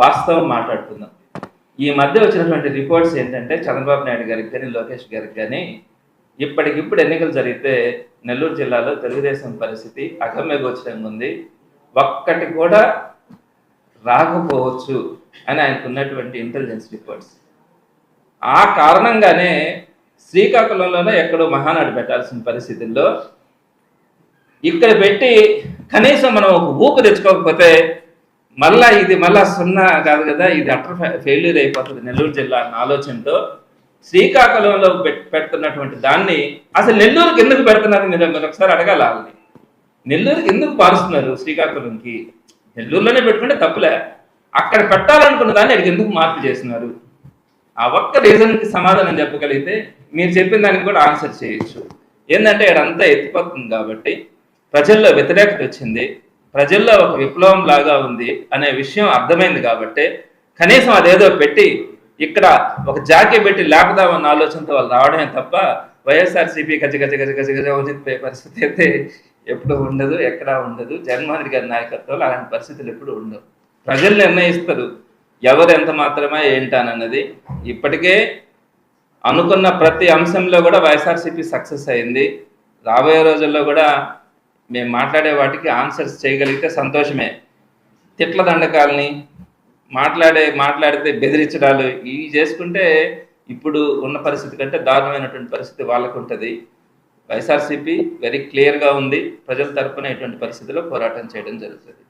వాస్తవం మాట్లాడుకుందాం. ఈ మధ్య వచ్చినటువంటి రిపోర్ట్స్ ఏంటంటే చంద్రబాబు నాయుడు గారికి కానీ, లోకేష్ గారికి కానీ ఇప్పటికిప్పుడు ఎన్నికలు జరిగితే నెల్లూరు జిల్లాలో తెలుగుదేశం పరిస్థితి అగమ్యగోచరంగా ఉంది. ఒక్కటి కూడా రాకపోవచ్చు అని ఆయనకున్నటువంటి ఇంటెలిజెన్స్ రిపోర్ట్స్. ఆ కారణంగానే శ్రీకాకుళంలోనే ఎక్కడో మహానాడు పెట్టాల్సిన పరిస్థితుల్లో ఇక్కడ పెట్టి కనీసం మనం ఒక ఊపు తెచ్చుకోకపోతే మళ్ళా సున్నా కాదు కదా, ఇది అటర్ ఫెయిల్యూర్ అయిపోతుంది నెల్లూరు జిల్లా అన్న ఆలోచనతో శ్రీకాకుళంలో పెడుతున్నటువంటి దాన్ని అసలు నెల్లూరుకి ఎందుకు పెడుతున్నారు మీరు ఒకసారి అడగాలి. వాళ్ళని నెల్లూరుకి ఎందుకు పారుస్తున్నారు? శ్రీకాకుళంకి నెల్లూరులోనే పెట్టుకుంటే తప్పులే, అక్కడ పెట్టాలనుకున్న దాన్ని అక్కడికి ఎందుకు మార్పు చేస్తున్నారు? ఆ ఒక్క రీజన్కి సమాధానం చెప్పగలిగితే మీరు చెప్పిన దానికి కూడా ఆన్సర్ చేయొచ్చు. ఏంటంటే ఇక్కడంతా ఎత్తిపోతుంది కాబట్టి ప్రజల్లో వ్యతిరేకత వచ్చింది, ప్రజల్లో ఒక విప్లవం లాగా ఉంది అనే విషయం అర్థమైంది కాబట్టి కనీసం అదేదో పెట్టి ఇక్కడ ఒక జాకీ పెట్టి లేపదామన్న ఆలోచనతో వాళ్ళు రావడమే తప్ప వైఎస్ఆర్సీపీ గజ గజ గజ గజ గజ వదిలిపోయే పరిస్థితి అయితే ఎప్పుడు ఉండదు, ఎక్కడా ఉండదు. జగన్మోహన్ రెడ్డి గారి నాయకత్వంలో అలాంటి పరిస్థితులు ఎప్పుడు ఉండవు. ప్రజలు నిర్ణయిస్తారు ఎవరు ఎంత మాత్రమే ఏంటన్నది. ఇప్పటికే అనుకున్న ప్రతి అంశంలో కూడా వైఎస్ఆర్సీపీ సక్సెస్ అయింది. రాబోయే రోజుల్లో కూడా మేము మాట్లాడే వాటికి ఆన్సర్స్ చేయగలిగితే సంతోషమే. తిట్ల దండకాలని మాట్లాడితే బెదిరించడాలు ఇవి చేసుకుంటే ఇప్పుడు ఉన్న పరిస్థితి కంటే దారుణమైనటువంటి పరిస్థితి వాళ్ళకు ఉంటుంది. వైఎస్ఆర్సీపీ వెరీ క్లియర్గా ఉంది, ప్రజల తరపున ఇటువంటి పరిస్థితిలో పోరాటం చేయడం జరుగుతుంది.